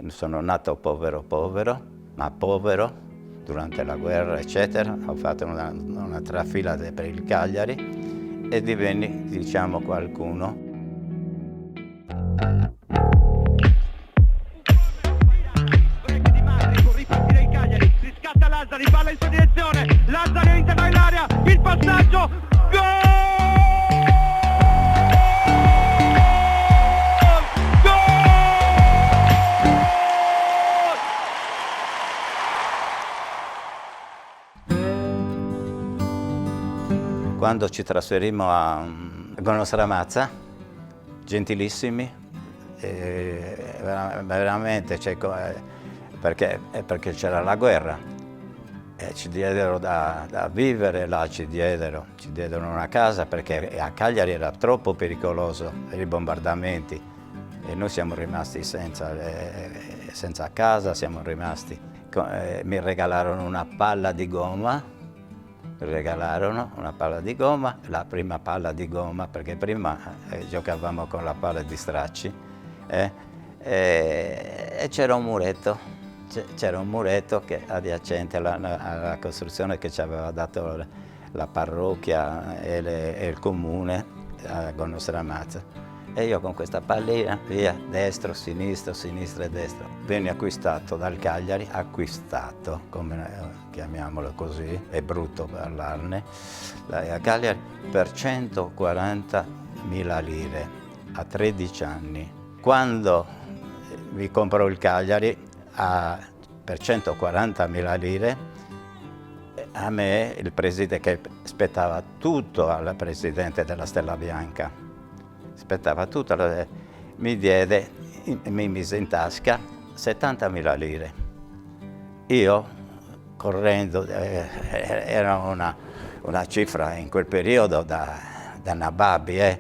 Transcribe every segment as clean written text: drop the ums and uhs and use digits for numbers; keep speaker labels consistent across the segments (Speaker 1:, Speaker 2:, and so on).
Speaker 1: Sono nato povero povero, ma povero durante la guerra, eccetera. Ho fatto una trafila per il Cagliari e divenni, diciamo, qualcuno.
Speaker 2: Ripartire il Cagliari, riscatta Lazzari, palla in sua direzione, Lazzari entra in area, il passaggio, gol!
Speaker 1: Quando ci trasferimmo a Gonosramazza, gentilissimi, veramente, perché c'era la guerra, ci diedero da vivere là, ci diedero una casa perché a Cagliari era troppo pericoloso per i bombardamenti e noi siamo rimasti senza casa, siamo rimasti. Mi regalarono una palla di gomma. La prima palla di gomma, perché prima giocavamo con la palla di stracci, e c'era un muretto che adiacente alla costruzione che ci aveva dato la parrocchia e il comune a Gonosramazza. E io con questa pallina, via, destro, sinistro e destro. Venne acquistato dal Cagliari, come chiamiamolo così, è brutto parlarne, a Cagliari per 140.000 lire a 13 anni. Quando vi compro il Cagliari per 140.000 lire, a me il presidente, che aspettava tutto al presidente della Stella Bianca, mi mise in tasca 70.000 lire. Io, correndo, era una cifra in quel periodo da nababbi, e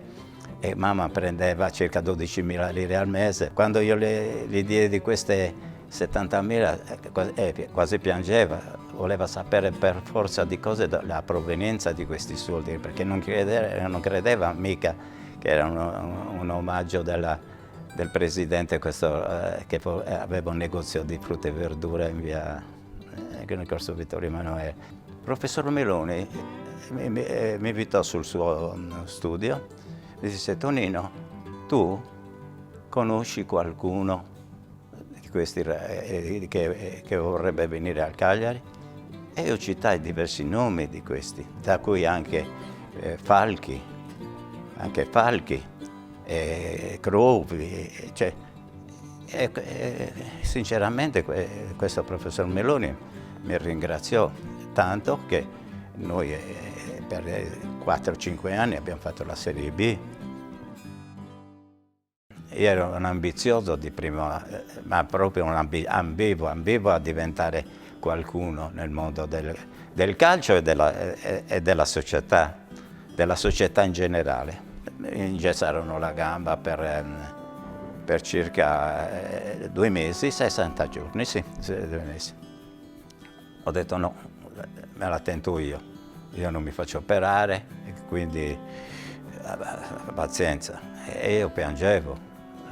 Speaker 1: mamma prendeva circa 12.000 lire al mese. Quando io gli diedi queste 70.000, quasi piangeva, voleva sapere per forza di cose la provenienza di questi soldi, perché non credeva mica che era un omaggio del presidente, che aveva un negozio di frutta e verdura in via nel corso Vittorio Emanuele. Il professor Meloni mi invitò sul suo studio, mi disse: Tonino, tu conosci qualcuno di questi che vorrebbe venire al Cagliari? E io citai diversi nomi di questi, da cui anche Falchi, Crovi, sinceramente questo professor Meloni mi ringraziò tanto che noi per 4-5 anni abbiamo fatto la Serie B. Io ero un ambizioso di prima, ma proprio ambivo a diventare qualcuno nel mondo del calcio e della società in generale. Mi ingessarono la gamba per circa 2 mesi, 60 giorni, sì, 2 mesi. Ho detto no, me la tento io non mi faccio operare, quindi pazienza. E io piangevo,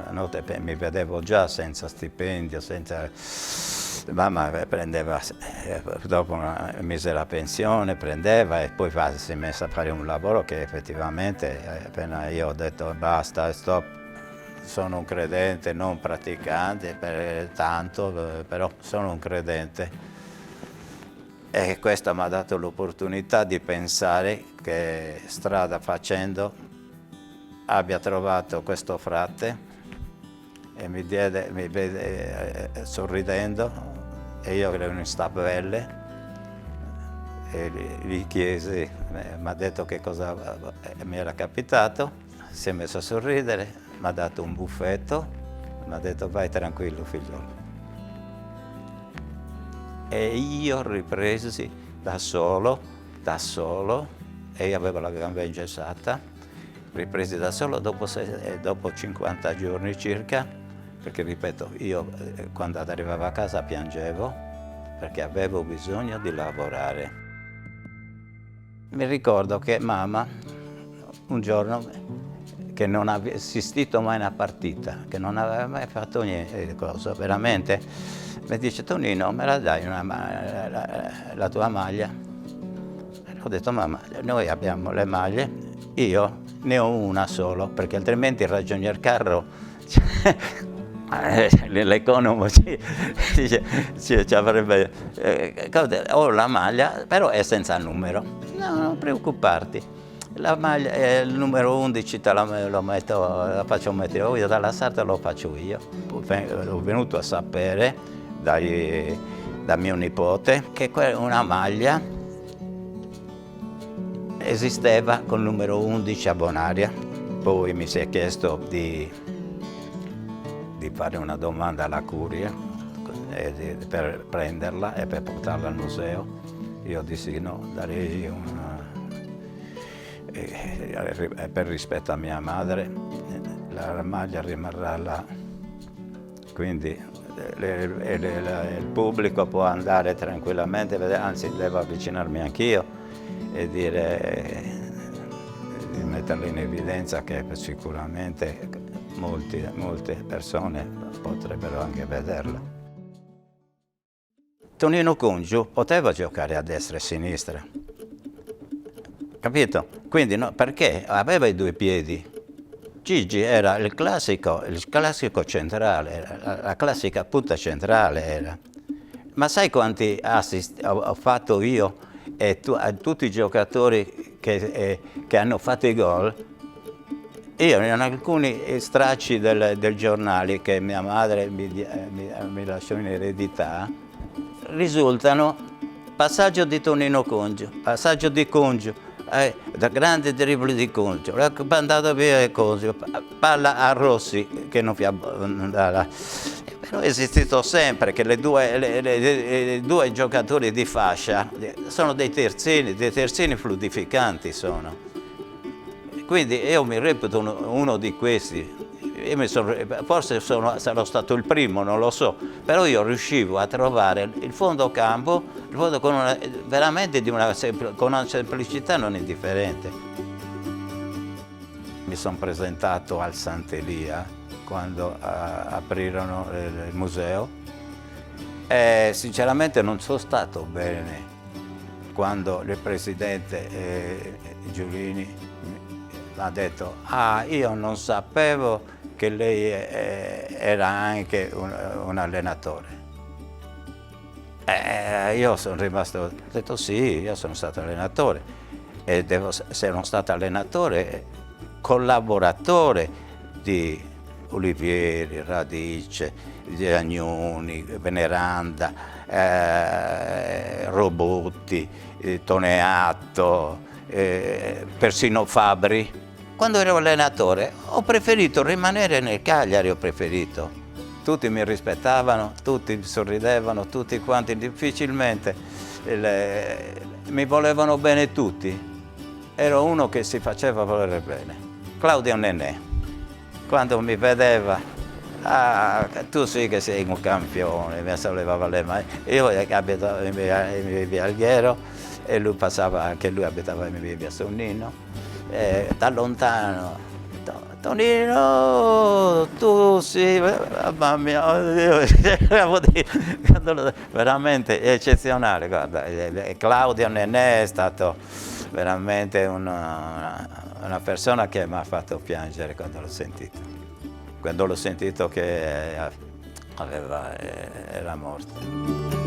Speaker 1: la notte mi vedevo già senza stipendio, mamma prendeva, dopo una misera pensione prendeva e poi si è messa a fare un lavoro che effettivamente, appena io ho detto basta, stop, sono un credente, non praticante però sono un credente. E questo mi ha dato l'opportunità di pensare che strada facendo abbia trovato questo frate e mi vede sorridendo, e io ero in stampelle e gli chiesi, mi ha detto che cosa mi era capitato, si è messo a sorridere, mi ha dato un buffetto, mi ha detto vai tranquillo figliolo. E io ripresi da solo, e io avevo la gamba ingessata, ripresi da solo dopo 50 giorni circa, perché ripeto, io quando arrivavo a casa piangevo perché avevo bisogno di lavorare. Mi ricordo che mamma un giorno che non aveva assistito mai a una partita, che non aveva mai fatto niente, cosa, veramente. Mi dice: Tonino, me la dai la tua maglia? E ho detto: mamma, noi abbiamo le maglie, io ne ho una solo, perché altrimenti il ragionier Carro, l'economo ci avrebbe... ho la maglia, però è senza numero. No, non preoccuparti. La maglia, il numero 11 lo metto, la faccio mettere io dalla sarta, lo faccio io. Ho venuto a sapere da mio nipote che una maglia esisteva col numero 11 a Bonaria. Poi mi si è chiesto di fare una domanda alla curia per prenderla e per portarla al museo. Io dissi no, darei per rispetto a mia madre, la maglia rimarrà là, quindi il pubblico può andare tranquillamente, anzi devo avvicinarmi anch'io e di metterla in evidenza che sicuramente molte persone potrebbero anche vederla. Tonino Cungio poteva giocare a destra e a sinistra, capito? Quindi no, perché aveva i due piedi. Gigi era il classico centrale, la classica punta centrale era. Ma sai quanti assist ho fatto io e a tutti i giocatori che hanno fatto i gol? Io in alcuni stracci del giornale che mia madre mi lasciò in eredità, risultano passaggio di Tonino Cungio, passaggio di Cungio, da grande dribbling di Cungio, mandato via Cungio, palla a Rossi che non andava. Però è esistito sempre che i due giocatori di fascia sono dei terzini fluidificanti sono. Quindi io mi reputo uno di questi. Forse sarò stato il primo, non lo so, però io riuscivo a trovare il fondo campo veramente con una semplicità non indifferente. Mi sono presentato al Sant'Elia quando aprirono il museo e sinceramente non sono stato bene quando il presidente Giulini mi ha detto: ah, io non sapevo che lei era anche un allenatore. Io sono rimasto, ho detto sì, io sono stato allenatore e sono stato allenatore, collaboratore di Olivieri, Radice, Agnoni, Veneranda, Robotti, Toneatto, persino Fabri. Quando ero allenatore ho preferito rimanere nel Cagliari, Tutti mi rispettavano, tutti sorridevano, tutti quanti, difficilmente mi volevano bene tutti. Ero uno che si faceva volere bene. Claudio Nenè, quando mi vedeva, ah, tu sì che sei un campione, mi sollevava le mani. Io abitavo in via Alghero e lui passava, anche lui abitava in via Sonnino. Da lontano, Tonino, tu sì, mamma mia, veramente eccezionale, guarda. Claudio Nenè è stato veramente una persona che mi ha fatto piangere quando l'ho sentito che era morto.